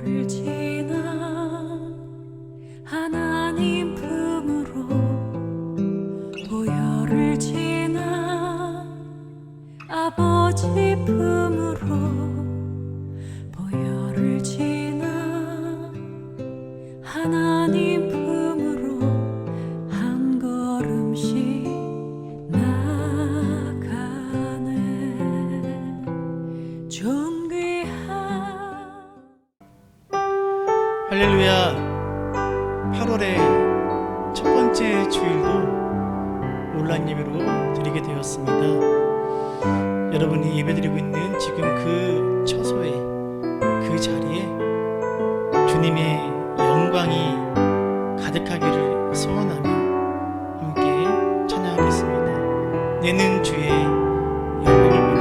보혈을 지나 하나님 품으로 보혈을 지나 아버지 품으로 보혈을 지나 하나님 품으로 한 걸음씩 나가네. 존귀한 할렐루야. 8월의 첫 번째 주일도 온라인 예배로 드리게 되었습니다. 여러분이 예배드리고 있는 지금 그 처소에, 그 자리에 주님의 영광이 가득하기를 소원하며 함께 찬양하겠습니다. 내는 주의 영광을 보내.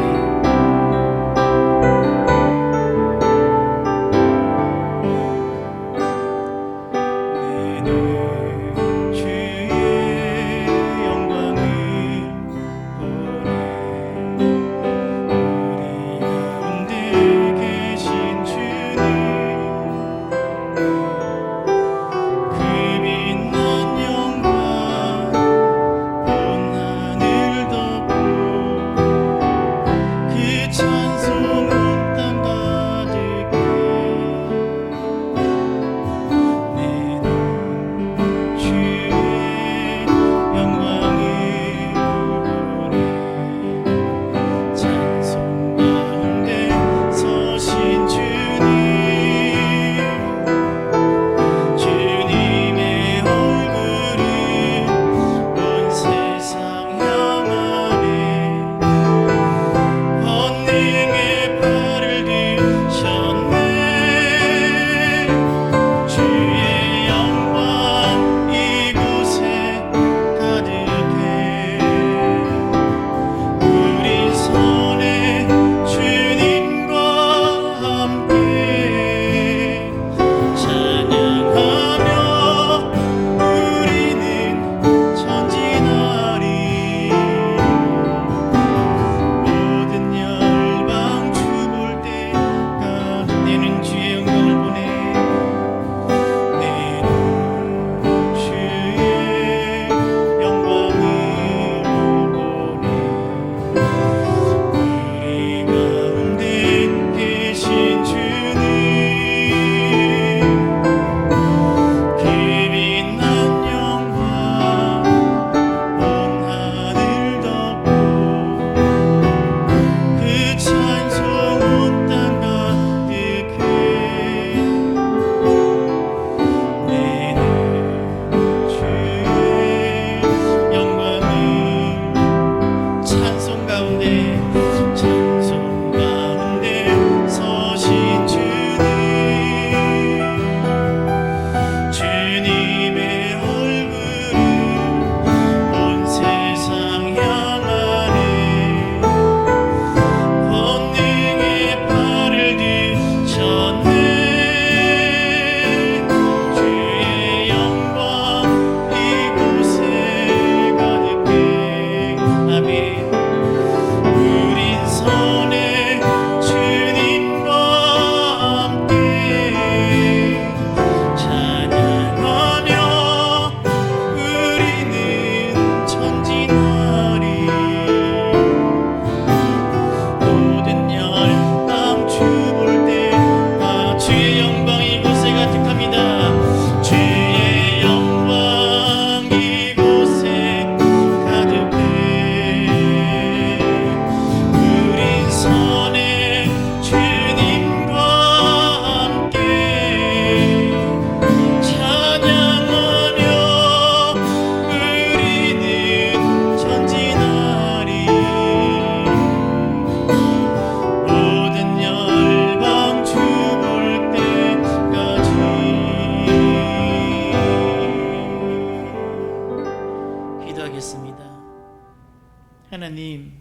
하나님,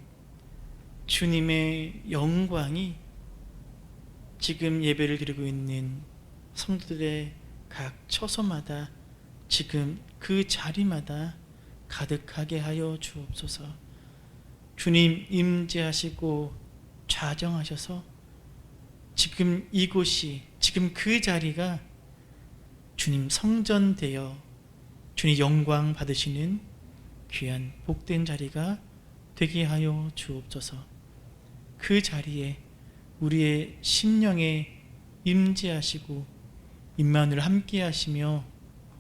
주님의 영광이 지금 예배를 드리고 있는 성도들의 각 처소마다, 지금 그 자리마다 가득하게 하여 주옵소서. 주님 임재하시고 좌정하셔서 지금 이곳이, 지금 그 자리가 주님 성전 되어 주님 영광 받으시는 귀한 복된 자리가 되게 하여 주옵소서. 그 자리에 우리의 심령에 임재하시고 임마누엘 함께 하시며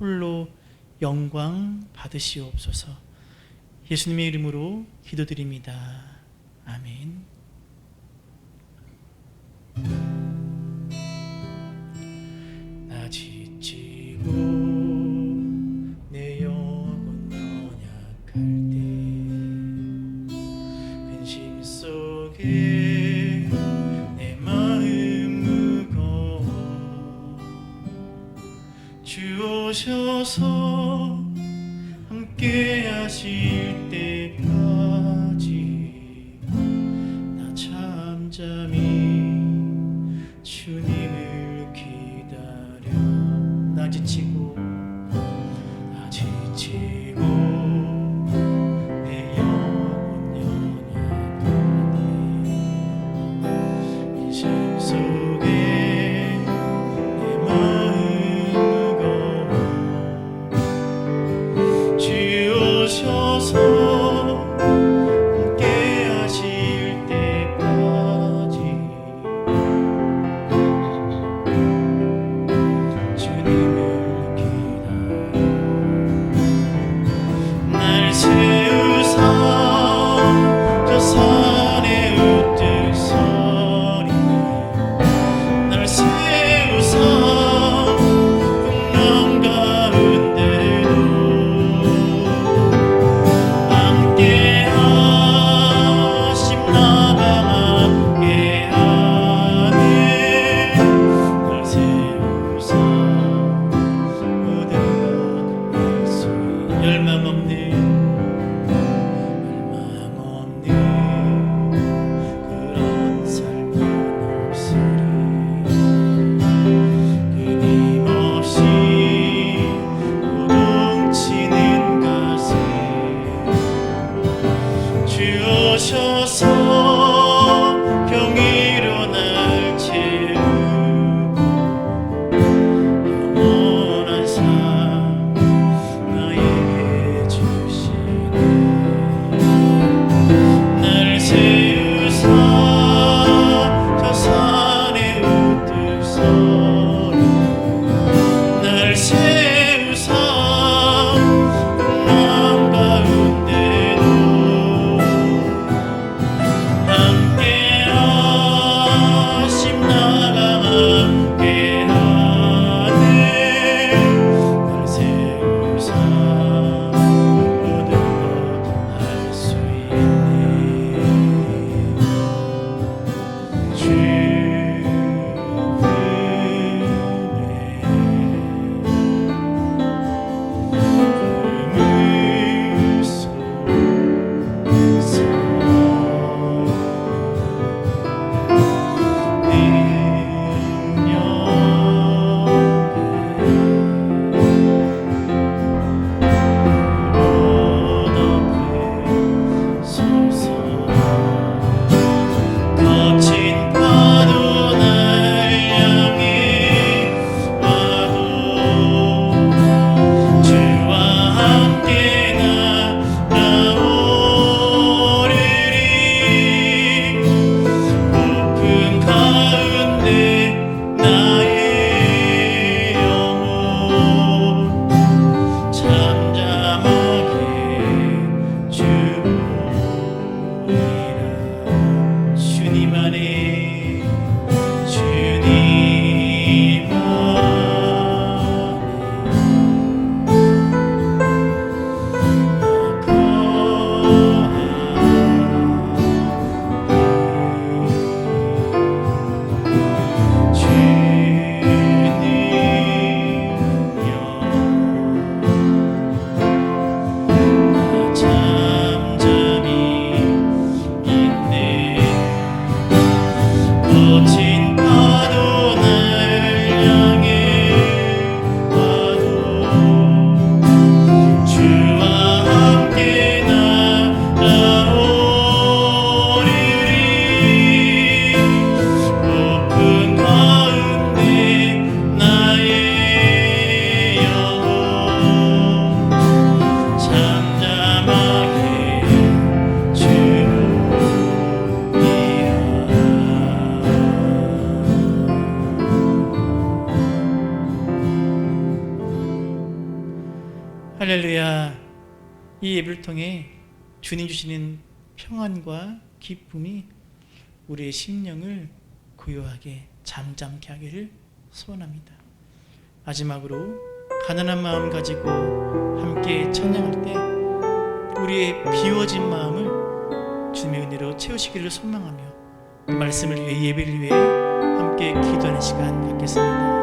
홀로 영광 받으시옵소서. 예수님의 이름으로 기도드립니다. 아멘. 나 지치고 내 영혼 연약할 때 근심 속에 내 마음 무거워 주 오셔서 함께 하실 때까지 나 잠잠히 주님을 기다려. 나 지치고 내 영혼 연약한데 인심 속에 내 마음 무거워 주 오셔서 함께 하실 때까지 주님을 기다려. 날 세우사 저 산에 우뚝 서리 날 세우사 풍랑 가운데도 함께 하심 나가 함께 하네. 날 세우사 모든 것 예수 열망 없는 그런 삶은 없으리. 끊임없이 요동치는 가슴 주 오셔서 경의로 날 채우고 영원한 삶 나에게 주시네. 날 세우사 저 산에 우뚝 서리 날 세우사 풍랑 가운데도 함께 하심 나가 함께 하네. 날 세우사 모든 것 할 수 있네. 주의 할렐루야. 이 예배를 통해 주님 주시는 평안과 기쁨이 우리의 심령을 고요하게 잠잠케 하기를 소원합니다. 마지막으로 가난한 마음 가지고 함께 찬양할 때 우리의 비워진 마음을 주님의 은혜로 채우시기를 소망하며 그 말씀을 위해, 예배를 위해 함께 기도하는 시간 갖겠습니다.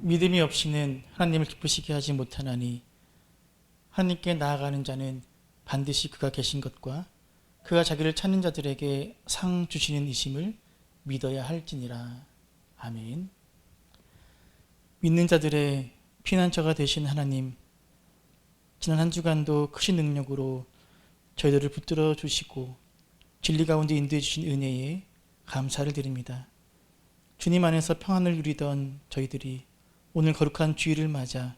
믿음이 없이는 하나님을 기쁘시게 하지 못하나니 하나님께 나아가는 자는 반드시 그가 계신 것과 그가 자기를 찾는 자들에게 상 주시는 이심을 믿어야 할지니라. 아멘. 믿는 자들의 피난처가 되신 하나님, 지난 한 주간도 크신 능력으로 저희들을 붙들어 주시고 진리 가운데 인도해 주신 은혜에 감사를 드립니다. 주님 안에서 평안을 누리던 저희들이 오늘 거룩한 주일을 맞아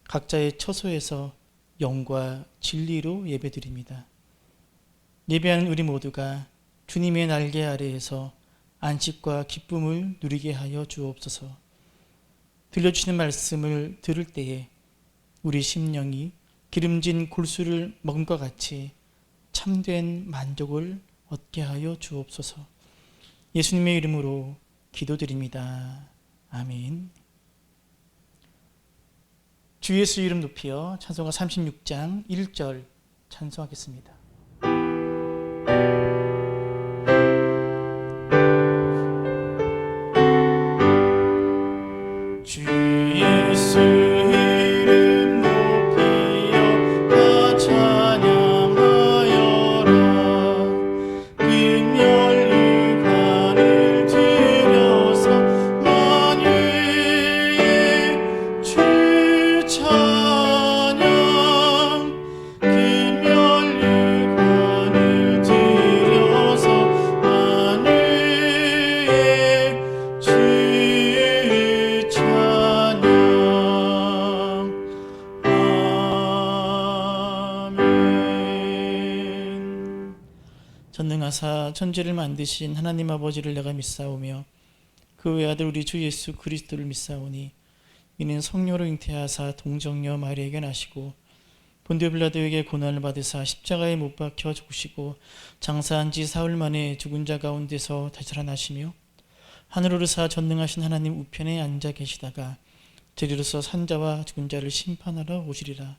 각자의 처소에서 영과 진리로 예배드립니다. 예배하는 우리 모두가 주님의 날개 아래에서 안식과 기쁨을 누리게 하여 주옵소서. 들려주시는 말씀을 들을 때에 우리 심령이 기름진 골수를 먹은 것 같이 참된 만족을 얻게 하여 주옵소서. 예수님의 이름으로 기도드립니다. 아멘. 주 예수 이름 높이여 찬송가 36장 1절 찬송하겠습니다. 주 예수 이름 높이여 다 찬양하여라. 금연류관을 들여서 만유의 주 찬양. 금연류관을 들여서 만유의 주 찬양. 아멘. 전능하사 천지를 만드신 하나님 아버지를 내가 믿사오며 그 외아들 우리 주 예수 그리스도를 믿사오니 이는 성령으로 잉태하사 동정녀 마리아에게 나시고 본디오 빌라도에게 고난을 받으사 십자가에 못 박혀 죽으시고 장사한 지 사흘 만에 죽은 자 가운데서 다시 살아나시며 하늘 오르사 전능하신 하나님 우편에 앉아 계시다가 저리로서 산자와 죽은 자를 심판하러 오시리라.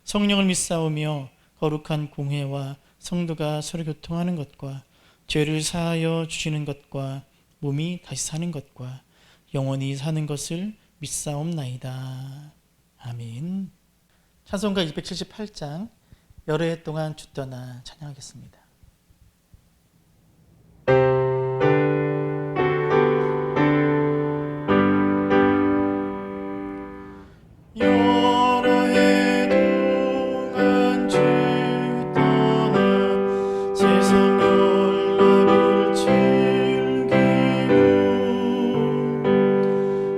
성령을 믿사오며 거룩한 공회와 성도가 서로 교통하는 것과 죄를 사하여 주시는 것과 몸이 다시 사는 것과 영원히 사는 것을 믿사옵나이다. 아멘. 찬송가 278장 여러 해 동안 주 떠나 찬양하겠습니다. 여러 해 동안 주 떠나 세상 연락을 즐기고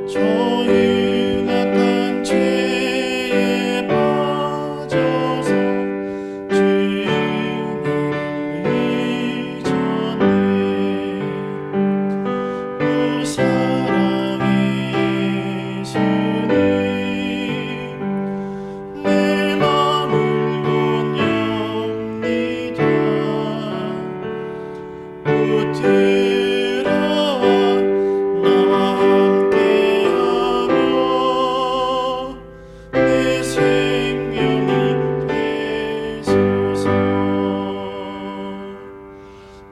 저 흉악한 죄에 빠져서 주의 은혜를 잊었네. 오 사랑의 예수님 내 맘을 건엽니다. 오 들어와 나와 함께하며 내 생명이 되소서.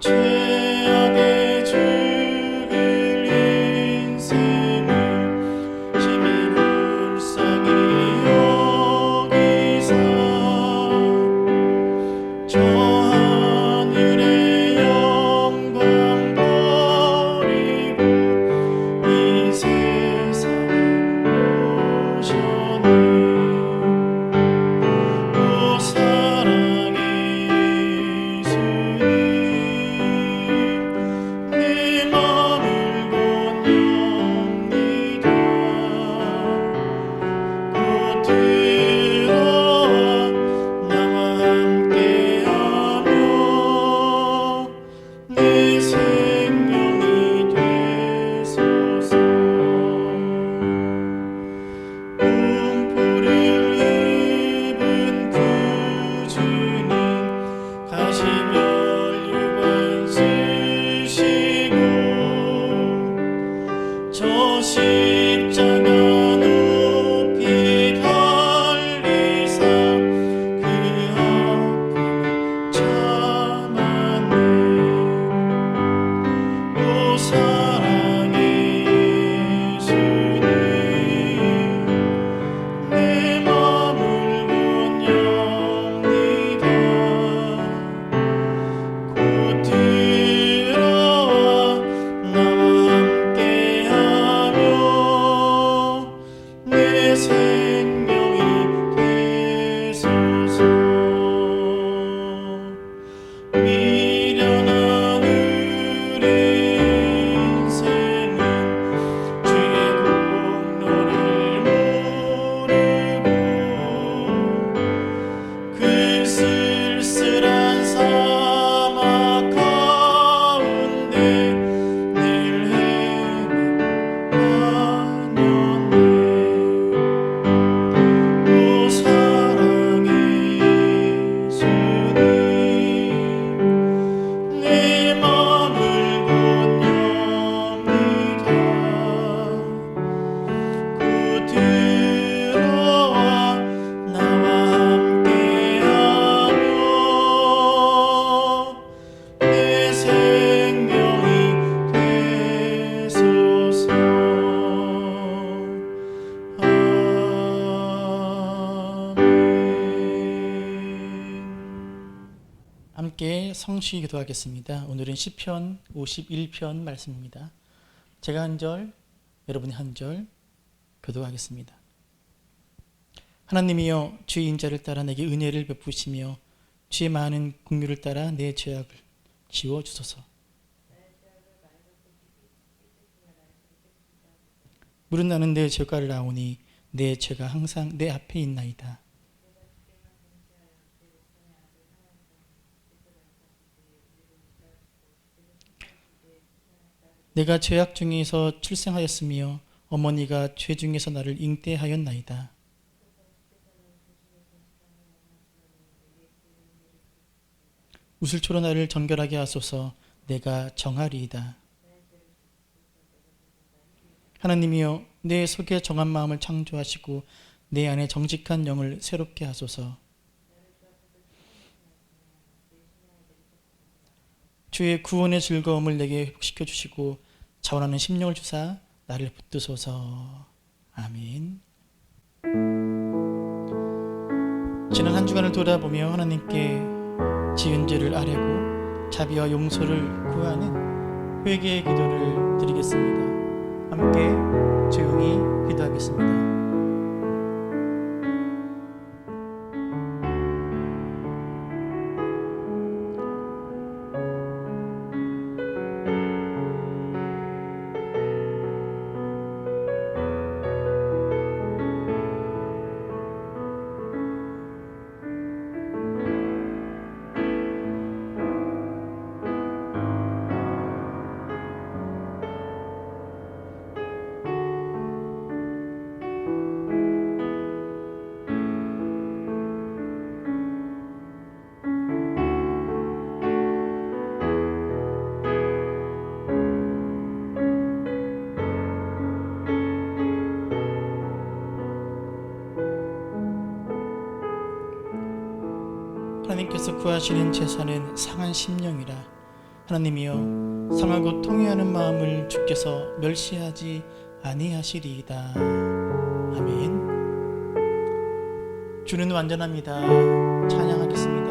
죄악에 죽을 인생을 심히 불쌍히 여기사 저 하늘의 영광 버리고 이 세상에 오셨네. 오 사랑의 예수님 내 맘을 건엽니다. 곧 들어와 나와 함께하며 내 생명이 되소서. 공포를 입은 구주님 가시면류관 쓰시고 저 십자가 높이 달리사 그 아픔을 참았네. 오 사랑의 예수님 내 맘을 건엽니다. 곧 들어와 나와 함께하며 내 생명이 되소서. 미련한 우리 인생은 주의 공로를 모르고 그 쓸쓸한 사막 가운데 늘 헤매다녔네. 오 사랑의 예수님 내 맘을 건엽니다. 곧 들어와 나와 함께하며 내 생명이 되소서. 아멘. 함께 성시 기도하겠습니다. 오늘은 시편 51편 말씀입니다. 제가 한 절, 여러분이 한 절 교도하겠습니다. 하나님이여 주의 인자를 따라 내게 은혜를 베푸시며 주의 많은 긍휼을 따라 내 죄악을 지워 주소서. 물은 나는 내 죄가를 아오니 내 죄가 항상 내 앞에 있나이다. 내가 죄악 중에서 출생하였으며 어머니가 죄 중에서 나를 잉태하였나이다. 우슬초로 나를 정결하게 하소서. 내가 정하리이다. 하나님이여, 내 속에 정한 마음을 창조하시고 내 안에 정직한 영을 새롭게 하소서. 주의 구원의 즐거움을 내게 회복시켜 주시고 자원하는 심령을 주사 나를 붙드소서. 아멘. 지난 한 주간을 돌아보며 하나님께 지은 죄를 아뢰고 자비와 용서를 구하는 회개의 기도를 드리겠습니다. 함께 조용히 기도하겠습니다. 하나님께서 구하시는 제사는 상한 심령이라. 하나님이여, 상하고 통회하는 마음을 주께서 멸시하지 아니하시리이다. 아멘. 주는 완전합니다. 찬양하겠습니다.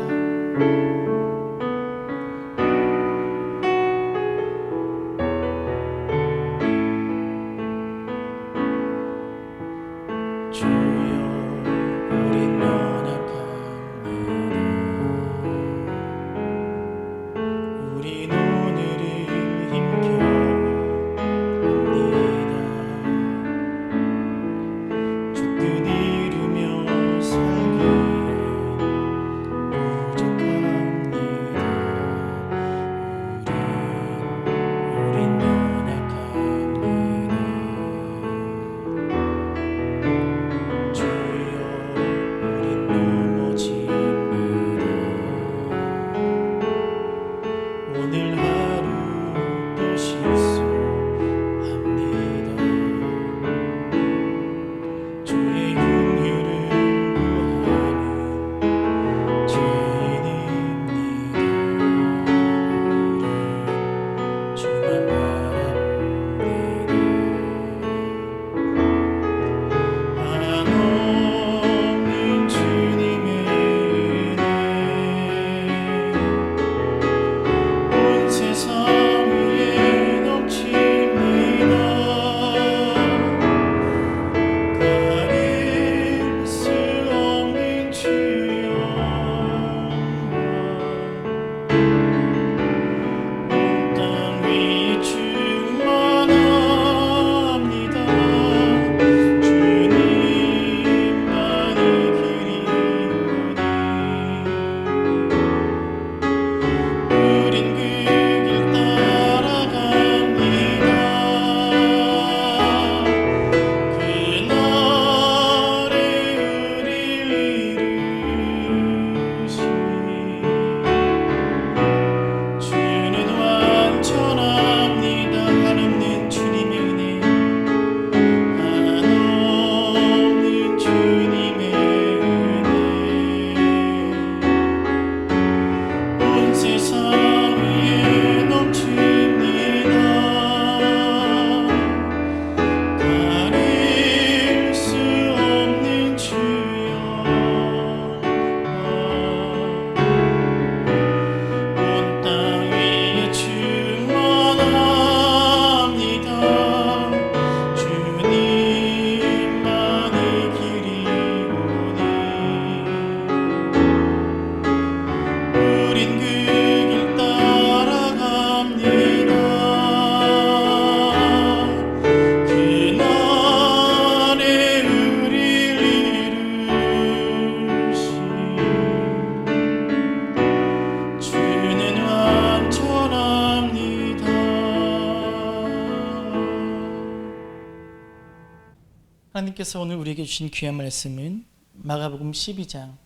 하나님께서 오늘 우리에게 주신 귀한 말씀은 마가복음 12장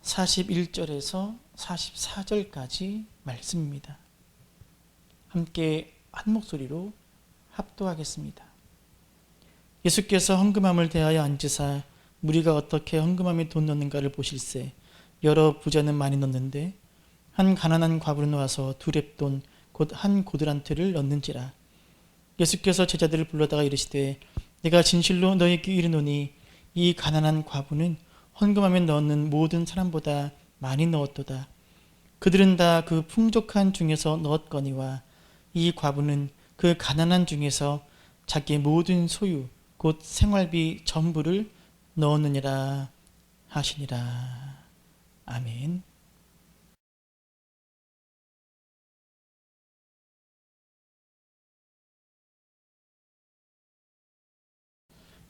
41절에서 44절까지 말씀입니다. 함께 한 목소리로 합독하겠습니다. 예수께서 헌금함을 대하여 앉으사 무리가 어떻게 헌금함에 돈 넣는가를 보실세 여러 부자는 많이 넣는데 한 가난한 과부는 와서 두 렙돈 곧 한 고드란트를 넣는지라. 예수께서 제자들을 불러다가 이르시되 내가 진실로 너희에게 이르노니 이 가난한 과부는 헌금함에 넣는 모든 사람보다 많이 넣었도다. 그들은 다 그 풍족한 중에서 넣었거니와 이 과부는 그 가난한 중에서 자기의 모든 소유 곧 생활비 전부를 넣었느니라 하시니라. 아멘.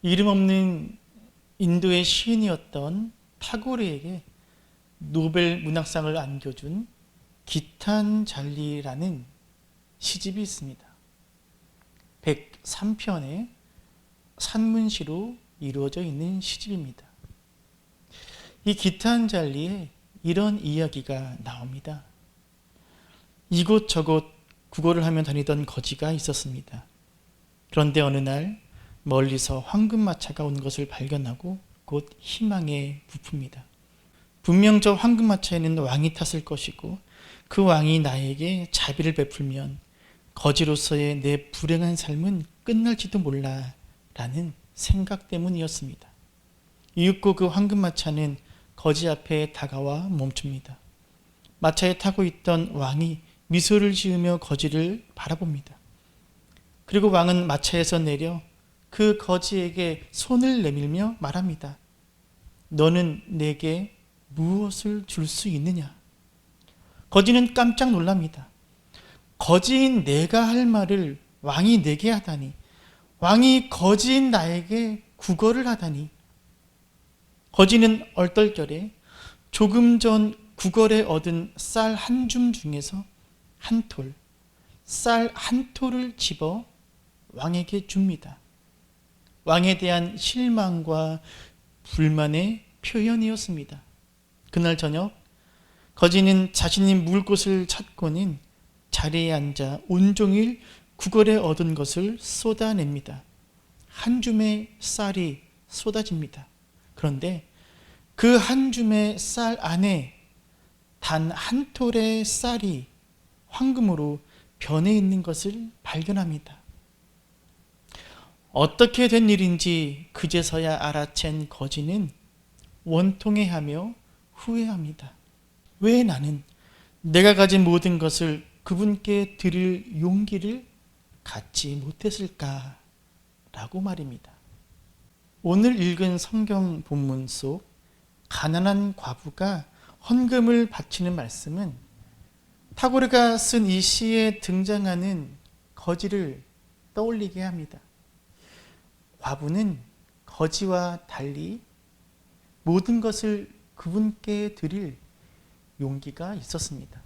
이름 없는 인도의 시인이었던 타고르에게 노벨 문학상을 안겨준 기탄잘리라는 시집이 있습니다. 103편의 산문시로 이루어져 있는 시집입니다. 이 기탄잘리에 이런 이야기가 나옵니다. 이곳저곳 구걸을 하며 다니던 거지가 있었습니다. 그런데 어느 날 멀리서 황금마차가 온 것을 발견하고 곧 희망에 부풉니다. 분명 저 황금마차에는 왕이 탔을 것이고 그 왕이 나에게 자비를 베풀면 거지로서의 내 불행한 삶은 끝날지도 몰라 라는 생각 때문이었습니다. 이윽고 그 황금마차는 거지 앞에 다가와 멈춥니다. 마차에 타고 있던 왕이 미소를 지으며 거지를 바라봅니다. 그리고 왕은 마차에서 내려 그 거지에게 손을 내밀며 말합니다. 너는 내게 무엇을 줄 수 있느냐? 거지는 깜짝 놀랍니다. 거지인 내가 할 말을 왕이 내게 하다니, 왕이 거지인 나에게 구걸을 하다니. 거지는 얼떨결에 조금 전 구걸에 얻은 쌀 한 줌 중에서 쌀 한 톨을 집어 왕에게 줍니다. 왕에 대한 실망과 불만의 표현이었습니다. 그날 저녁 거지는 자신이 묵을 곳을 찾고는 자리에 앉아 온종일 구걸에 얻은 것을 쏟아냅니다. 한 줌의 쌀이 쏟아집니다. 그런데 그 한 줌의 쌀 안에 단 한 톨의 쌀이 황금으로 변해 있는 것을 발견합니다. 어떻게 된 일인지 그제서야 알아챈 거지는 원통해하며 후회합니다. 왜 나는 내가 가진 모든 것을 그분께 드릴 용기를 갖지 못했을까? 라고 말입니다. 오늘 읽은 성경 본문 속 가난한 과부가 헌금을 바치는 말씀은 타고르가 쓴 이 시에 등장하는 거지를 떠올리게 합니다. 과부는 거지와 달리 모든 것을 그분께 드릴 용기가 있었습니다.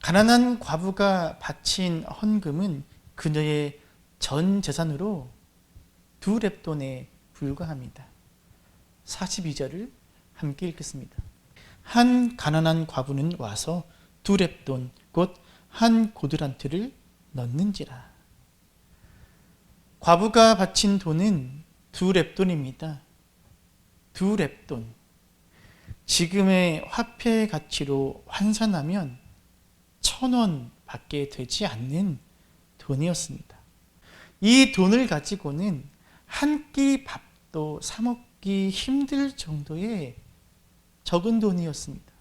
가난한 과부가 바친 헌금은 그녀의 전 재산으로 2렙돈에 불과합니다. 42절을 함께 읽겠습니다. 한 가난한 과부는 와서 2렙돈 곧 한 고드란트를 넣는지라. 과부가 바친 돈은 2렙돈입니다. 2렙돈. 지금의 화폐 가치로 환산하면 1,000원 밖에 되지 않는 돈이었습니다. 이 돈을 가지고는 한 끼 밥도 사 먹기 힘들 정도의 적은 돈이었습니다.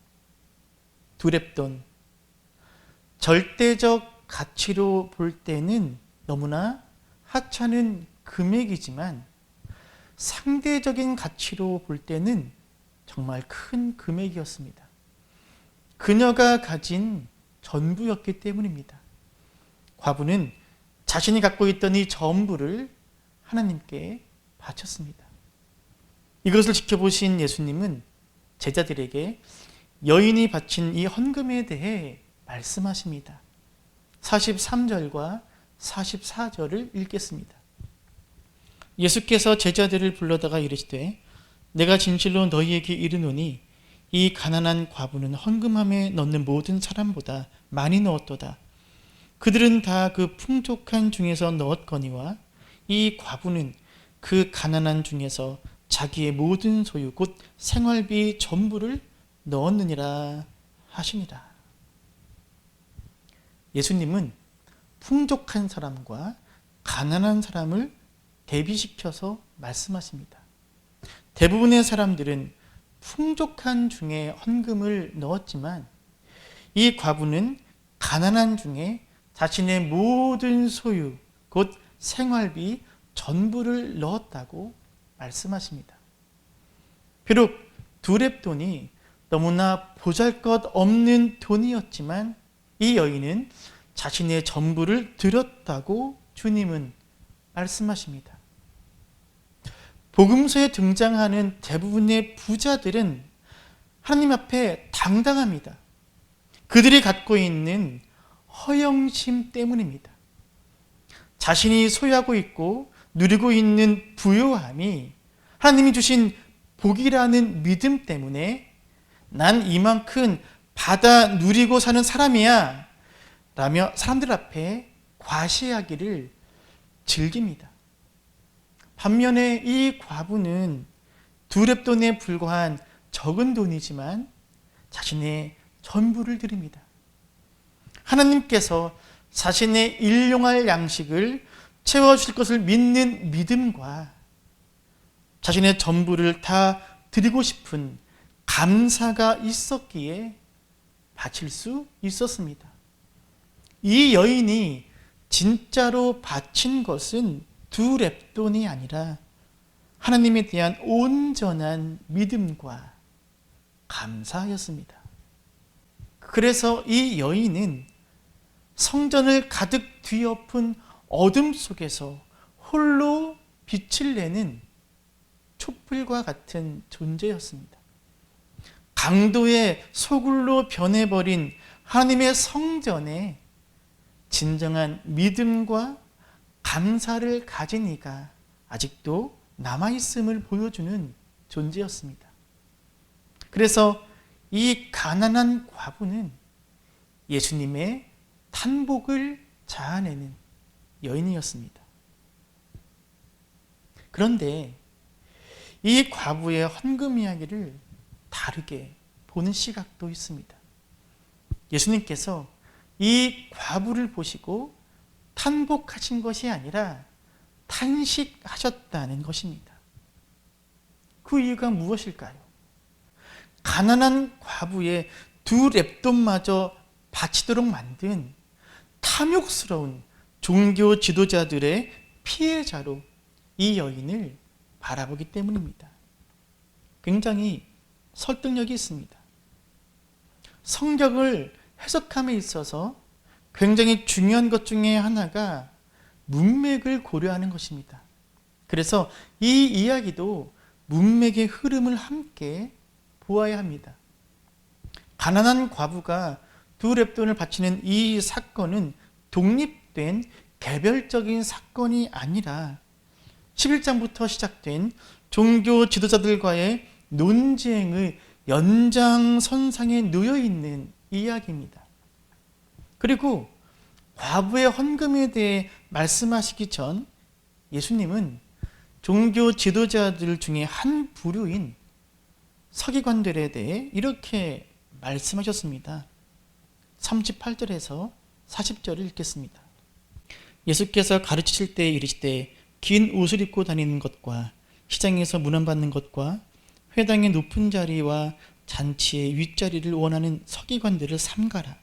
2렙돈. 절대적 가치로 볼 때는 너무나 하찮은 금액이지만 상대적인 가치로 볼 때는 정말 큰 금액이었습니다. 그녀가 가진 전부였기 때문입니다. 과부는 자신이 갖고 있던 이 전부를 하나님께 바쳤습니다. 이것을 지켜보신 예수님은 제자들에게 여인이 바친 이 헌금에 대해 말씀하십니다. 43절과 44절을 읽겠습니다. 예수께서 제자들을 불러다가 이르시되 내가 진실로 너희에게 이르노니 이 가난한 과부는 헌금함에 넣는 모든 사람보다 많이 넣었도다. 그들은 다 그 풍족한 중에서 넣었거니와 이 과부는 그 가난한 중에서 자기의 모든 소유 곧 생활비 전부를 넣었느니라 하시니라. 예수님은 풍족한 사람과 가난한 사람을 대비시켜서 말씀하십니다. 대부분의 사람들은 풍족한 중에 헌금을 넣었지만 이 과부는 가난한 중에 자신의 모든 소유 곧 생활비 전부를 넣었다고 말씀하십니다. 비록 두 렙돈이 너무나 보잘것없는 돈이었지만 이 여인은 자신의 전부를 드렸다고 주님은 말씀하십니다. 복음서에 등장하는 대부분의 부자들은 하나님 앞에 당당합니다. 그들이 갖고 있는 허영심 때문입니다. 자신이 소유하고 있고 누리고 있는 부요함이 하나님이 주신 복이라는 믿음 때문에 난 이만큼 받아 누리고 사는 사람이야 라며 사람들 앞에 과시하기를 즐깁니다. 반면에 이 과부는 두 렙돈에 불과한 적은 돈이지만 자신의 전부를 드립니다. 하나님께서 자신의 일용할 양식을 채워주실 것을 믿는 믿음과 자신의 전부를 다 드리고 싶은 감사가 있었기에 바칠 수 있었습니다. 이 여인이 진짜로 바친 것은 두 렙돈이 아니라 하나님에 대한 온전한 믿음과 감사였습니다. 그래서 이 여인은 성전을 가득 뒤엎은 어둠 속에서 홀로 빛을 내는 촛불과 같은 존재였습니다. 강도의 소굴로 변해버린 하나님의 성전에 진정한 믿음과 감사를 가진 이가 아직도 남아있음을 보여주는 존재였습니다. 그래서 이 가난한 과부는 예수님의 탄복을 자아내는 여인이었습니다. 그런데 이 과부의 헌금 이야기를 다르게 보는 시각도 있습니다. 예수님께서 이 과부를 보시고 탄복하신 것이 아니라 탄식하셨다는 것입니다. 그 이유가 무엇일까요? 가난한 과부의 두 렙돈마저 바치도록 만든 탐욕스러운 종교 지도자들의 피해자로 이 여인을 바라보기 때문입니다. 굉장히 설득력이 있습니다. 성경을 해석함에 있어서 굉장히 중요한 것 중에 하나가 문맥을 고려하는 것입니다. 그래서 이 이야기도 문맥의 흐름을 함께 보아야 합니다. 가난한 과부가 두 렙돈을 바치는 이 사건은 독립된 개별적인 사건이 아니라 11장부터 시작된 종교 지도자들과의 논쟁의 연장선상에 놓여 있는 이야기입니다. 그리고 과부의 헌금에 대해 말씀하시기 전 예수님은 종교 지도자들 중에 한 부류인 서기관들에 대해 이렇게 말씀하셨습니다. 38절에서 40절을 읽겠습니다. 예수께서 가르치실 때 이르시되 긴 옷을 입고 다니는 것과 시장에서 문안받는 것과 회당의 높은 자리와 잔치의 윗자리를 원하는 서기관들을 삼가라.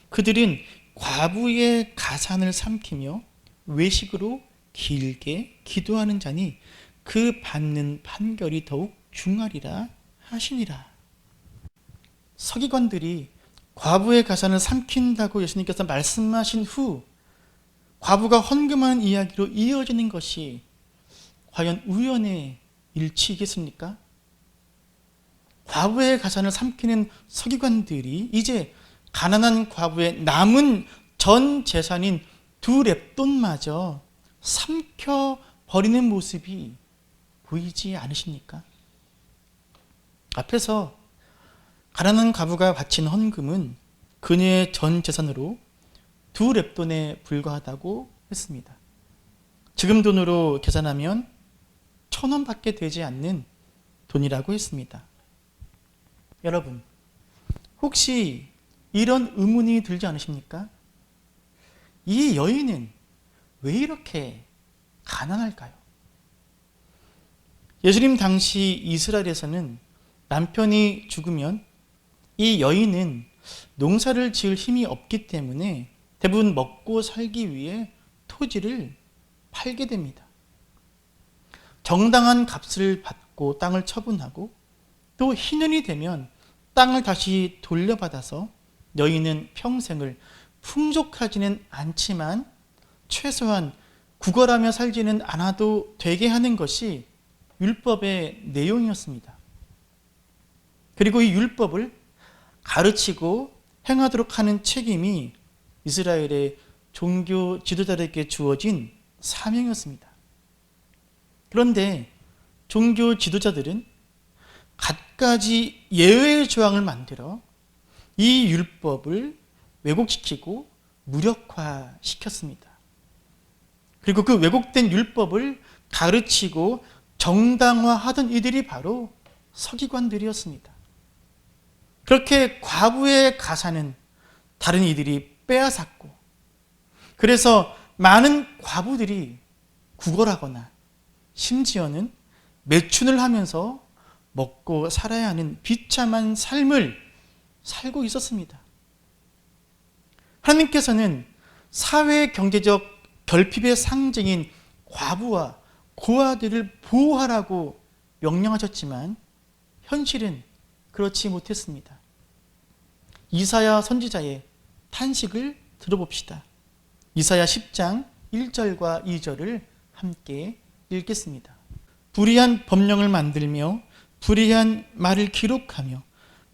그들은 과부의 가산을 삼키며 외식으로 길게 기도하는 자니 그 받는 판결이 더욱 중하리라 하시니라. 서기관들이 과부의 가산을 삼킨다고 예수님께서 말씀하신 후 과부가 헌금하는 이야기로 이어지는 것이 과연 우연의 일치이겠습니까? 과부의 가산을 삼키는 서기관들이 이제 가난한 과부의 남은 전 재산인 두 렙돈마저 삼켜버리는 모습이 보이지 않으십니까? 앞에서 가난한 과부가 바친 헌금은 그녀의 전 재산으로 2렙돈에 불과하다고 했습니다. 지금 돈으로 계산하면 1,000원밖에 되지 않는 돈이라고 했습니다. 여러분, 혹시 이런 의문이 들지 않으십니까? 이 여인은 왜 이렇게 가난할까요? 예수님 당시 이스라엘에서는 남편이 죽으면 이 여인은 농사를 지을 힘이 없기 때문에 대부분 먹고 살기 위해 토지를 팔게 됩니다. 정당한 값을 받고 땅을 처분하고 또 희년이 되면 땅을 다시 돌려받아서 여인은 평생을 풍족하지는 않지만 최소한 구걸하며 살지는 않아도 되게 하는 것이 율법의 내용이었습니다. 그리고 이 율법을 가르치고 행하도록 하는 책임이 이스라엘의 종교 지도자들에게 주어진 사명이었습니다. 그런데 종교 지도자들은 갖가지 예외의 조항을 만들어 이 율법을 왜곡시키고 무력화시켰습니다. 그리고 그 왜곡된 율법을 가르치고 정당화하던 이들이 바로 서기관들이었습니다. 그렇게 과부의 가사는 다른 이들이 빼앗았고, 그래서 많은 과부들이 구걸하거나 심지어는 매춘을 하면서 먹고 살아야 하는 비참한 삶을 살고 있었습니다. 하나님께서는 사회 경제적 결핍의 상징인 과부와 고아들을 보호하라고 명령하셨지만 현실은 그렇지 못했습니다. 이사야 선지자의 탄식을 들어봅시다. 이사야 10장 1절과 2절을 함께 읽겠습니다. 불의한 법령을 만들며 불의한 말을 기록하며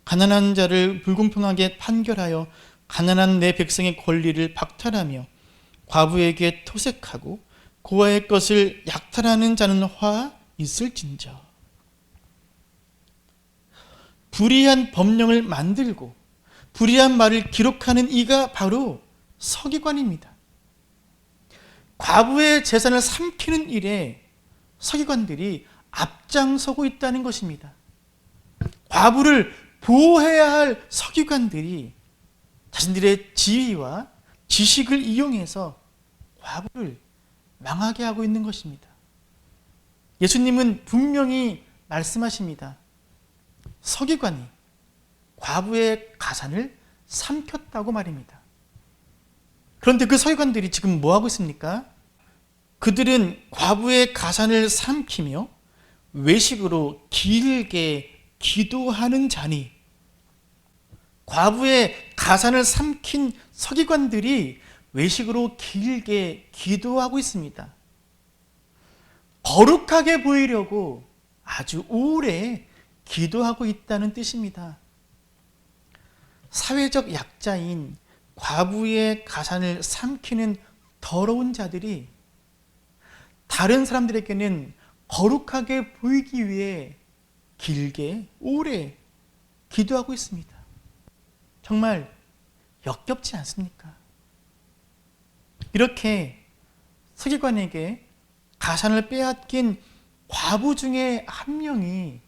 가난한 자를 불공평하게 판결하여 가난한 내 백성의 권리를 박탈하며 과부에게 토색하고 고아의 것을 약탈하는 자는 화 있을진저. 불의한 법령을 만들고 불의한 말을 기록하는 이가 바로 서기관입니다. 과부의 재산을 삼키는 일에 서기관들이 앞장서고 있다는 것입니다. 과부를 보호해야 할 서기관들이 자신들의 지위와 지식을 이용해서 과부를 망하게 하고 있는 것입니다. 예수님은 분명히 말씀하십니다. 서기관이 과부의 가산을 삼켰다고 말입니다. 그런데 그 서기관들이 지금 뭐 하고 있습니까? 그들은 과부의 가산을 삼키며 외식으로 길게 기도하는 자니, 과부의 가산을 삼킨 서기관들이 외식으로 길게 기도하고 있습니다. 거룩하게 보이려고 아주 오래 기도하고 있다는 뜻입니다. 사회적 약자인 과부의 가산을 삼키는 더러운 자들이 다른 사람들에게는 거룩하게 보이기 위해 길게 오래 기도하고 있습니다. 정말 역겹지 않습니까? 이렇게 서기관에게 가산을 빼앗긴 과부 중에 한 명이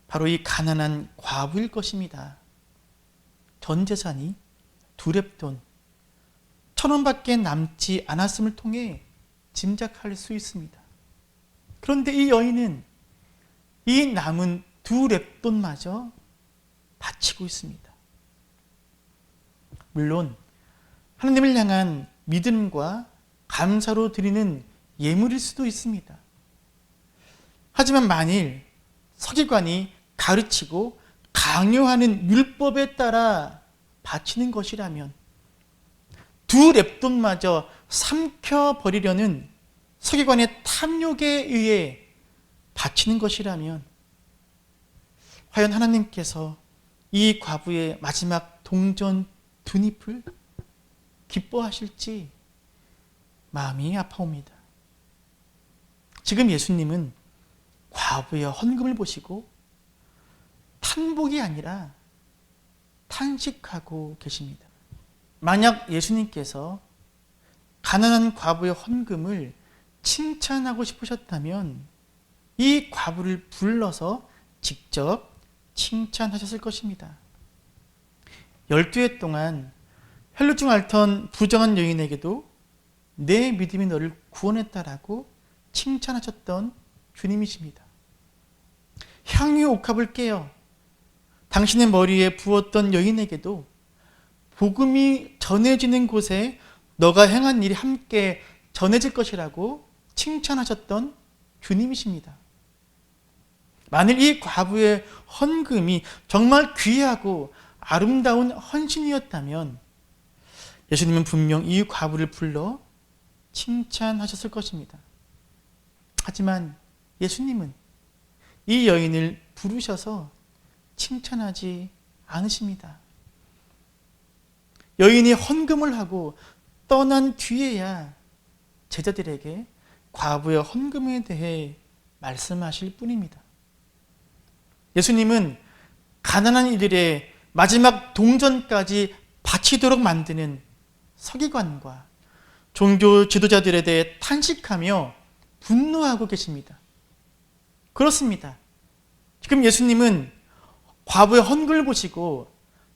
바로 이 가난한 과부일 것입니다. 전 재산이 2렙돈 1,000원밖에 남지 않았음을 통해 짐작할 수 있습니다. 그런데 이 여인은 이 남은 2렙돈마저 바치고 있습니다. 물론 하나님을 향한 믿음과 감사로 드리는 예물일 수도 있습니다. 하지만 만일 서기관이 가르치고 강요하는 율법에 따라 바치는 것이라면 2렙돈마저 삼켜버리려는 서기관의 탐욕에 의해 바치는 것이라면 과연 하나님께서 이 과부의 마지막 동전 2잎을 기뻐하실지 마음이 아파옵니다. 지금 예수님은 과부의 헌금을 보시고 탄복이 아니라 탄식하고 계십니다. 만약 예수님께서 가난한 과부의 헌금을 칭찬하고 싶으셨다면 이 과부를 불러서 직접 칭찬하셨을 것입니다. 12해 동안 혈루증 앓던 부정한 여인에게도 내 믿음이 너를 구원했다라고 칭찬하셨던 주님이십니다. 향유 옥합을 깨어 당신의 머리에 부었던 여인에게도 복음이 전해지는 곳에 너가 행한 일이 함께 전해질 것이라고 칭찬하셨던 주님이십니다. 만일 이 과부의 헌금이 정말 귀하고 아름다운 헌신이었다면 예수님은 분명 이 과부를 불러 칭찬하셨을 것입니다. 하지만 예수님은 이 여인을 부르셔서 칭찬하지 않으십니다. 여인이 헌금을 하고 떠난 뒤에야 제자들에게 과부의 헌금에 대해 말씀하실 뿐입니다. 예수님은 가난한 이들의 마지막 동전까지 바치도록 만드는 서기관과 종교 지도자들에 대해 탄식하며 분노하고 계십니다. 그렇습니다. 지금 예수님은 과부의 헌금을 보시고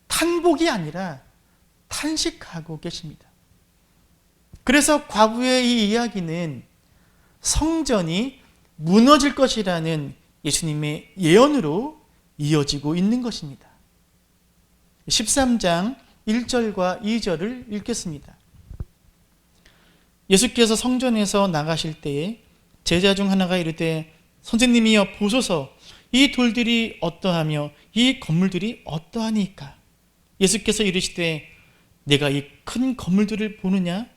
탄복이 아니라 탄식하고 계십니다. 그래서 과부의 이 이야기는 성전이 무너질 것이라는 예수님의 예언으로 이어지고 있는 것입니다. 13장 1절과 2절을 읽겠습니다. 예수께서 성전에서 나가실 때에 제자 중 하나가 이르되 선생님이여 보소서 이 돌들이 어떠하며 이 건물들이 어떠하니까? 예수께서 이르시되 내가 이 큰 건물들을 보느냐?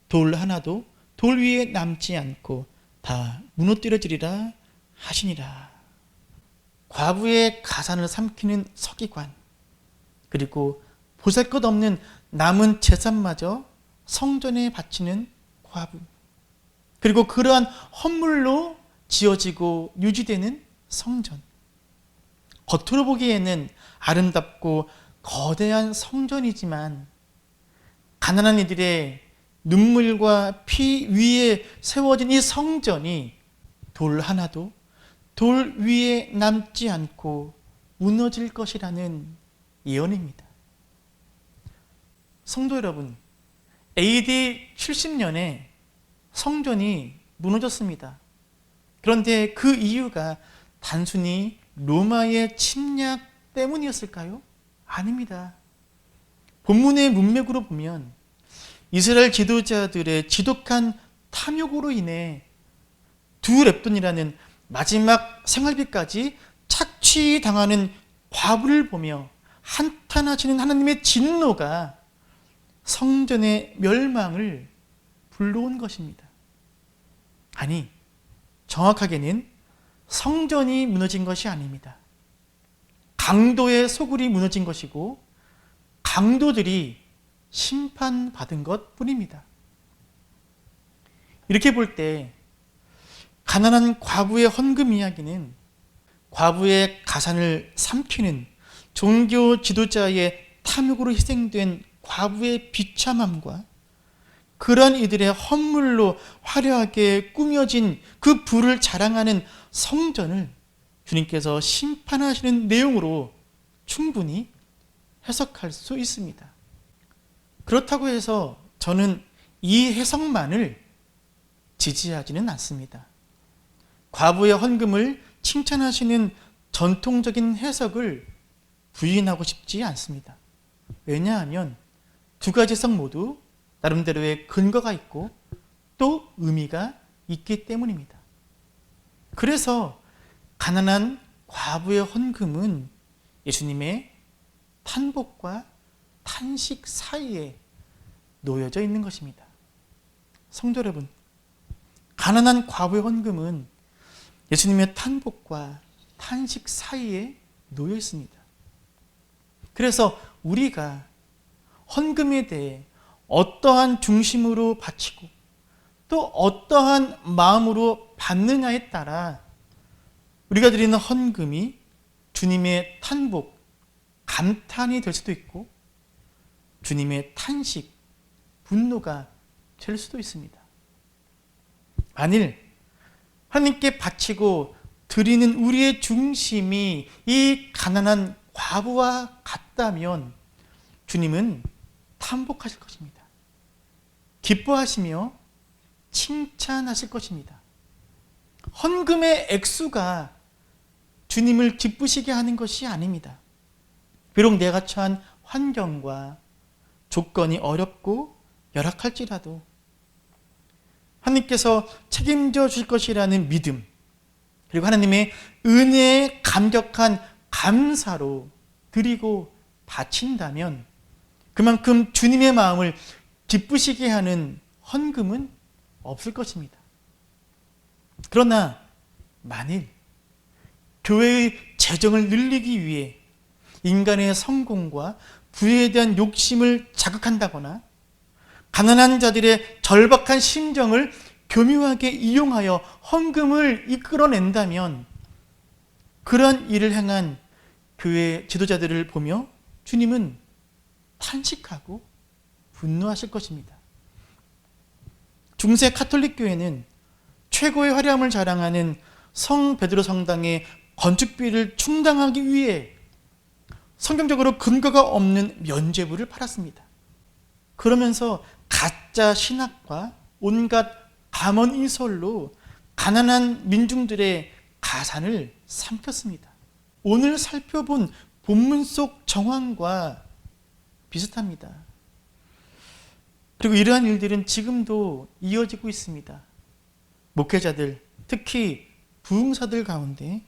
돌 하나도 돌 위에 남지 않고 다 무너뜨려지리라 하시니라. 과부의 가산을 삼키는 서기관, 그리고 보잘것없는 남은 재산마저 성전에 바치는 과부, 그리고 그러한 헌물로 지어지고 유지되는 성전, 겉으로 보기에는 아름답고 거대한 성전이지만 가난한 이들의 눈물과 피 위에 세워진 이 성전이 돌 하나도 돌 위에 남지 않고 무너질 것이라는 예언입니다. 성도 여러분, AD 70년에 성전이 무너졌습니다. 그런데 그 이유가 단순히 로마의 침략 때문이었을까요? 아닙니다. 본문의 문맥으로 보면 이스라엘 지도자들의 지독한 탐욕으로 인해 두 렙돈이라는 마지막 생활비까지 착취당하는 과부를 보며 한탄하시는 하나님의 진노가 성전의 멸망을 불러온 것입니다. 아니, 정확하게는 성전이 무너진 것이 아닙니다. 강도의 소굴이 무너진 것이고 강도들이 심판받은 것 뿐입니다. 이렇게 볼 때 가난한 과부의 헌금 이야기는 과부의 가산을 삼키는 종교 지도자의 탐욕으로 희생된 과부의 비참함과 그런 이들의 헌물로 화려하게 꾸며진 그 부를 자랑하는 성전을 주님께서 심판하시는 내용으로 충분히 해석할 수 있습니다. 그렇다고 해서 저는 이 해석만을 지지하지는 않습니다. 과부의 헌금을 칭찬하시는 전통적인 해석을 부인하고 싶지 않습니다. 왜냐하면 두 가지 해석 모두 나름대로의 근거가 있고 또 의미가 있기 때문입니다. 그래서 가난한 과부의 헌금은 예수님의 탄복과 탄식 사이에 놓여져 있는 것입니다. 성도 여러분, 가난한 과부의 헌금은 예수님의 탄복과 탄식 사이에 놓여 있습니다. 그래서 우리가 헌금에 대해 어떠한 중심으로 바치고 또 어떠한 마음으로 받느냐에 따라 우리가 드리는 헌금이 주님의 탄복, 감탄이 될 수도 있고 주님의 탄식, 분노가 될 수도 있습니다. 만일 하나님께 바치고 드리는 우리의 중심이 이 가난한 과부와 같다면 주님은 탄복하실 것입니다. 기뻐하시며 칭찬하실 것입니다. 헌금의 액수가 주님을 기쁘시게 하는 것이 아닙니다. 비록 내가 처한 환경과 조건이 어렵고 열악할지라도 하나님께서 책임져 주실 것이라는 믿음, 그리고 하나님의 은혜에 감격한 감사로 드리고 바친다면 그만큼 주님의 마음을 기쁘시게 하는 헌금은 없을 것입니다. 그러나 만일 교회의 재정을 늘리기 위해 인간의 성공과 부에 대한 욕심을 자극한다거나 가난한 자들의 절박한 심정을 교묘하게 이용하여 헌금을 이끌어낸다면 그런 일을 행한 교회 지도자들을 보며 주님은 탄식하고 분노하실 것입니다. 중세 카톨릭 교회는 최고의 화려함을 자랑하는 성 베드로 성당의 건축비를 충당하기 위해 성경적으로 근거가 없는 면죄부를 팔았습니다. 그러면서 가짜 신학과 온갖 감언인설로 가난한 민중들의 가산을 삼켰습니다. 오늘 살펴본 본문 속 정황과 비슷합니다. 그리고 이러한 일들은 지금도 이어지고 있습니다. 목회자들, 특히 부흥사들 가운데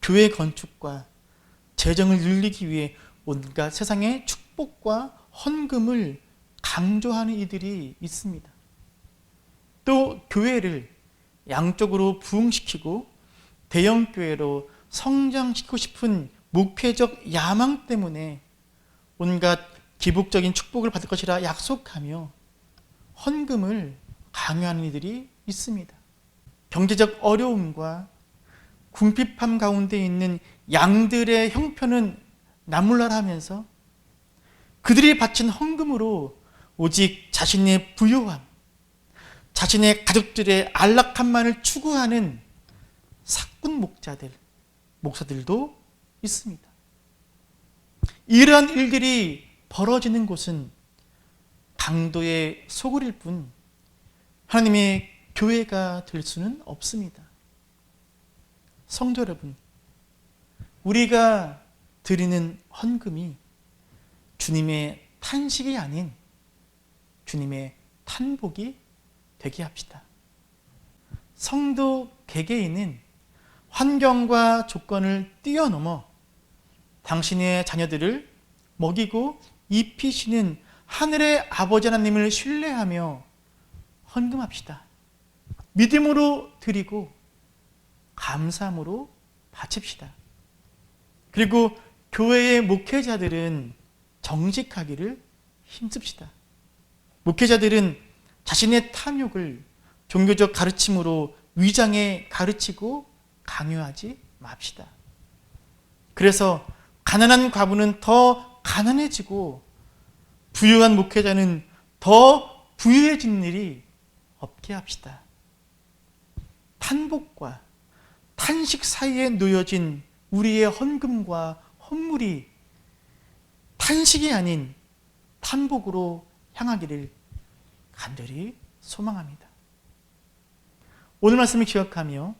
교회 건축과 재정을 늘리기 위해 온갖 세상의 축복과 헌금을 강조하는 이들이 있습니다. 또 교회를 양쪽으로 부흥시키고 대형교회로 성장시키고 싶은 목회적 야망 때문에 온갖 기복적인 축복을 받을 것이라 약속하며 헌금을 강요하는 이들이 있습니다. 경제적 어려움과 궁핍함 가운데 있는 양들의 형편은 나몰라라하면서 그들이 바친 헌금으로 오직 자신의 부요함, 자신의 가족들의 안락함만을 추구하는 사꾼 목사들도 있습니다. 이러한 일들이 벌어지는 곳은 강도의 소굴일 뿐 하나님의 교회가 될 수는 없습니다. 성도 여러분, 우리가 드리는 헌금이 주님의 탄식이 아닌 주님의 탄복이 되게 합시다. 성도 개개인은 환경과 조건을 뛰어넘어 당신의 자녀들을 먹이고 입히시는 하늘의 아버지 하나님을 신뢰하며 헌금합시다. 믿음으로 드리고 감사함으로 바칩시다. 그리고 교회의 목회자들은 정직하기를 힘씁시다. 목회자들은 자신의 탐욕을 종교적 가르침으로 위장해 가르치고 강요하지 맙시다. 그래서 가난한 과부는 더 가난해지고 부유한 목회자는 더 부유해진 일이 없게 합시다. 탄복과 탄식 사이에 놓여진 우리의 헌금과 헌물이 탄식이 아닌 탄복으로 향하기를 간절히 소망합니다. 오늘 말씀을 기억하며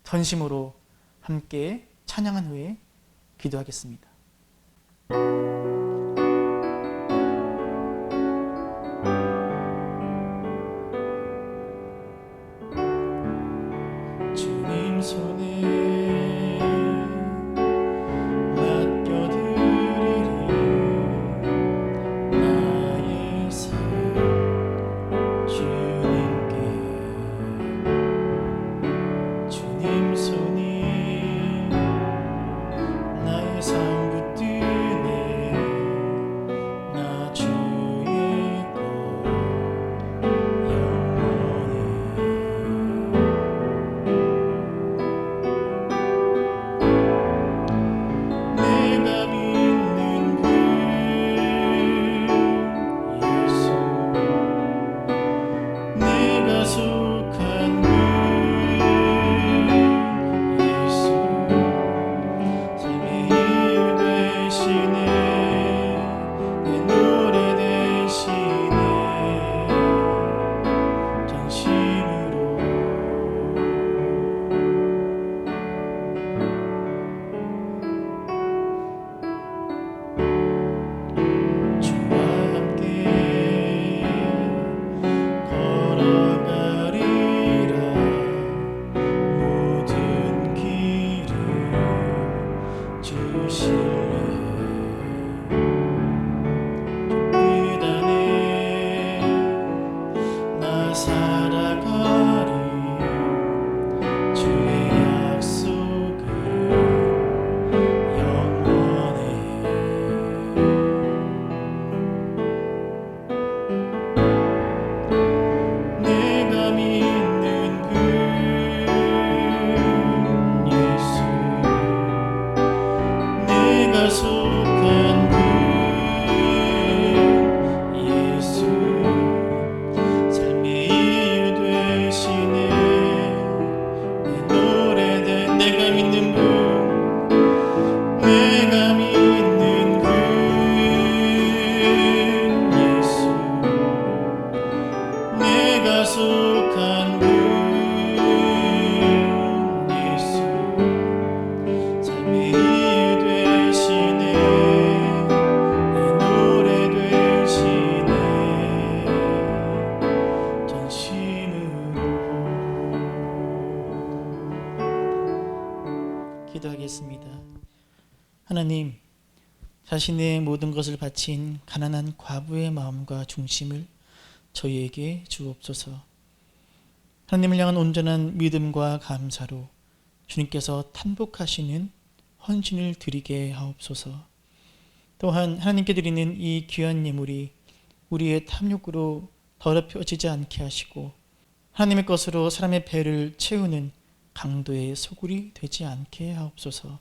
전심으로 함께 찬양한 후에 기도하겠습니다. 주님 손에 맡겨드리리 나의 삶 주님께 주님 손이 나의 삶 붙드네 기도하겠습니다. 하나님, 자신의 모든 것을 바친 가난한 과부의 마음과 중심을 저희에게 주옵소서. 하나님을 향한 온전한 믿음과 감사로 주님께서 탄복하시는 헌신을 드리게 하옵소서. 또한 하나님께 드리는 이 귀한 예물이 우리의 탐욕으로 더럽혀지지 않게 하시고 하나님의 것으로 사람의 배를 채우는 강도의 소굴이 되지 않게 하옵소서.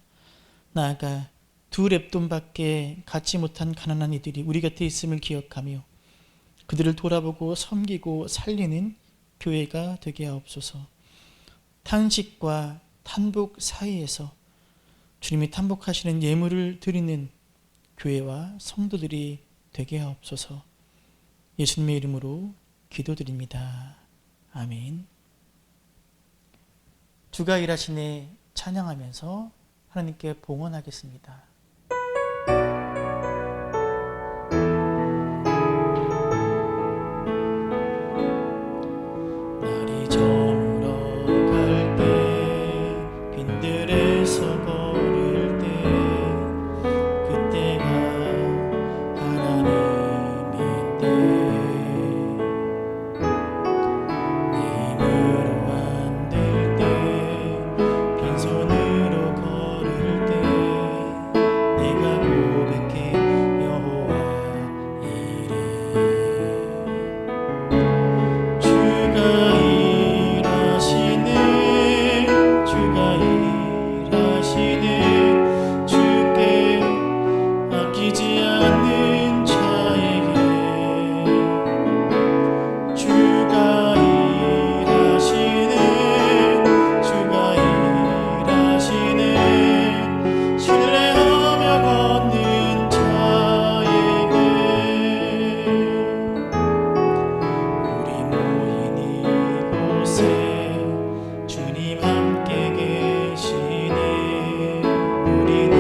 나아가 2렙돈밖에 갖지 못한 가난한 이들이 우리 곁에 있음을 기억하며 그들을 돌아보고 섬기고 살리는 교회가 되게 하옵소서. 탄식과 탄복 사이에서 주님이 탄복하시는 예물을 드리는 교회와 성도들이 되게 하옵소서. 예수님의 이름으로 기도드립니다. 아멘. 주가 일하시네 찬양하면서 하나님께 봉헌하겠습니다. 날이 저물어 갈 때 빈들에서 걸을 때 그때가 하나님의 때 내 힘으로 안 될 때 빈손으로 걸을 때 내가 고백해 여호와 이래 주가 일하시네 주가 일하시네 주께 아끼지 않는 자에게 주가 일하시네 주가 일하시네 신뢰하며 걷는 자에게 우리 모인 이곳에 주님 함께 계시네 우리는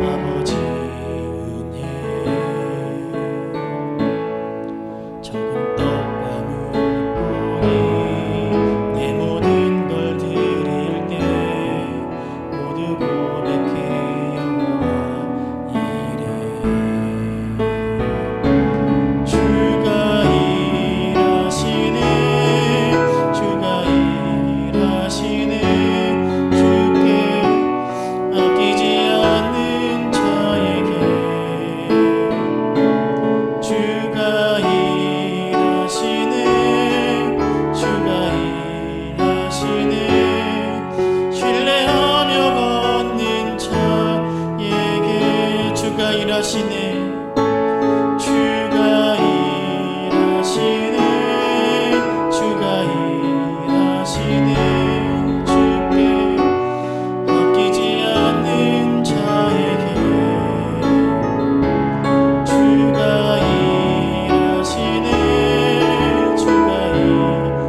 아버지 은혜 적은 떡과 물고기 내 모든 걸 드릴 때 모두 고백해 여호와 이래 주가 일하시네 주가 일하시네 주께 아끼지 않는 자에게 주가 일하시네 주가 일하시네 신뢰하며 걷는 자에게 주가 일하시네 주가 일하시네 주가 일하시네 주께 아끼지 않는 자에게 주가 일하시네 주가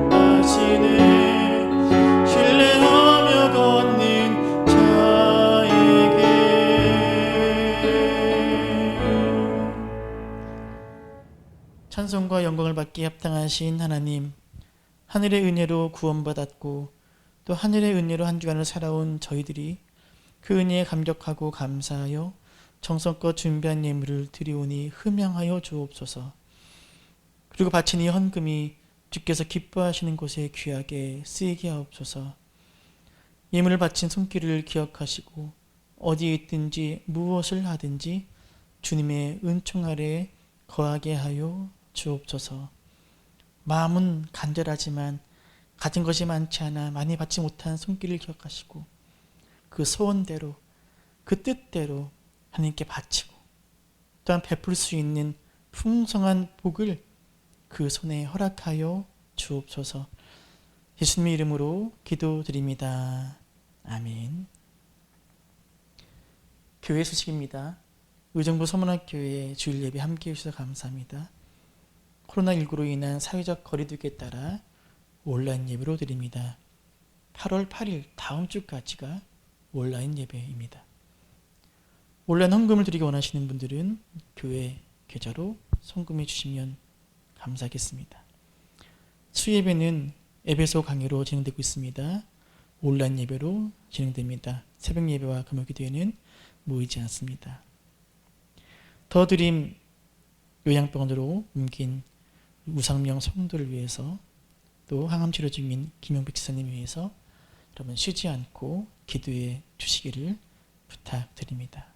일하시네 신뢰하며 걷는 자에게 찬송과 영광을 받기에 합당하신 하나님, 하늘의 은혜로 구원받았고 또 하늘의 은혜로 한 주간을 살아온 저희들이 그 은혜에 감격하고 감사하여 정성껏 준비한 예물을 드리오니 흠양하여 주옵소서. 그리고 바친 이 헌금이 주께서 기뻐하시는 곳에 귀하게 쓰이게 하옵소서. 예물을 바친 손길을 기억하시고 어디에 있든지 무엇을 하든지 주님의 은총 아래에 거하게 하여 주옵소서. 마음은 간절하지만 가진 것이 많지 않아 많이 받지 못한 손길을 기억하시고 그 소원대로 그 뜻대로 하나님께 바치고 또한 베풀 수 있는 풍성한 복을 그 손에 허락하여 주옵소서. 예수님의 이름으로 기도드립니다. 아멘. 교회 소식입니다. 의정부 서문학교회 주일 예배 함께 해주셔서 감사합니다. 코로나19로 인한 사회적 거리두기에 따라 온라인 예배로 드립니다. 8월 8일 다음 주까지가 온라인 예배입니다. 온라인 헌금을 드리기 원하시는 분들은 교회 계좌로 송금해 주시면 감사하겠습니다. 수예배는 에베소 강의로 진행되고 있습니다. 온라인 예배로 진행됩니다. 새벽 예배와 금요기도에는 모이지 않습니다. 더 드림 요양병원으로 옮긴 우상명 성도를 위해서, 또 항암 치료 중인 김용백 지사님 위해서 여러분 쉬지 않고 기도해 주시기를 부탁드립니다.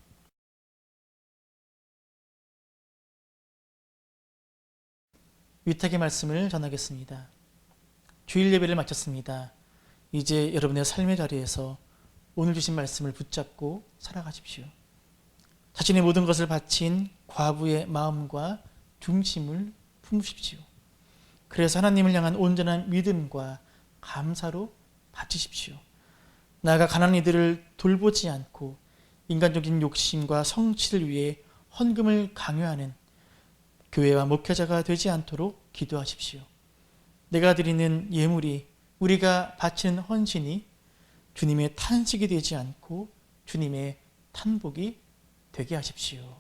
위탁의 말씀을 전하겠습니다. 주일 예배를 마쳤습니다. 이제 여러분의 삶의 자리에서 오늘 주신 말씀을 붙잡고 살아가십시오. 자신의 모든 것을 바친 과부의 마음과 중심을 품으십시오. 그래서 하나님을 향한 온전한 믿음과 감사로 바치십시오. 나아가 가난한 이들을 돌보지 않고 인간적인 욕심과 성취를 위해 헌금을 강요하는 교회와 목회자가 되지 않도록 기도하십시오. 내가 드리는 예물이, 우리가 바치는 헌신이 주님의 탄식이 되지 않고 주님의 탄복이 되게 하십시오.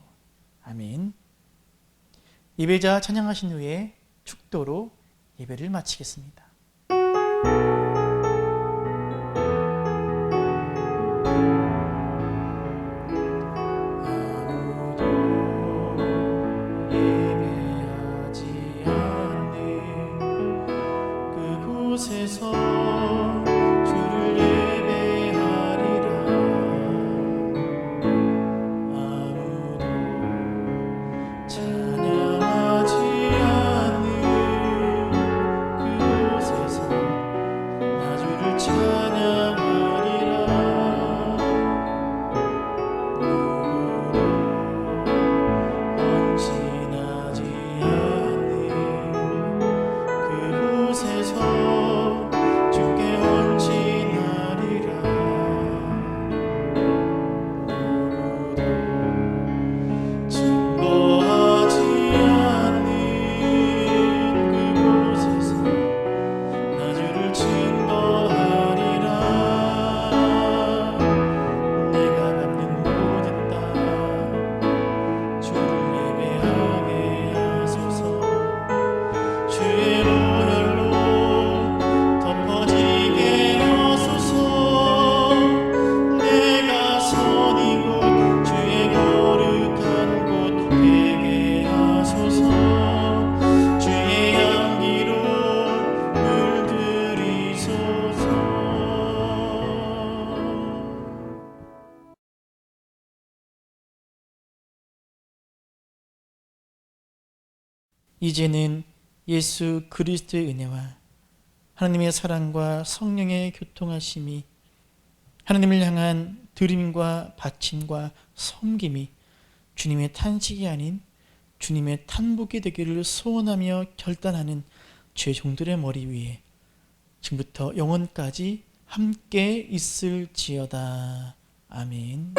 아멘. 예배자 찬양하신 후에 축도로 예배를 마치겠습니다. 그곳에서 주를 예배하리라. 아무도 찬양하지 않는 그곳에서 나 주를 찬양하리라. 누구도 헌신하지 않는 그곳에서 이제는 예수 그리스도의 은혜와 하나님의 사랑과 성령의 교통하심이, 하나님을 향한 드림과 바침과 섬김이 주님의 탄식이 아닌 주님의 탄복이 되기를 소원하며 결단하는 죄 종들의 머리 위에 지금부터 영원까지 함께 있을지어다. 아멘.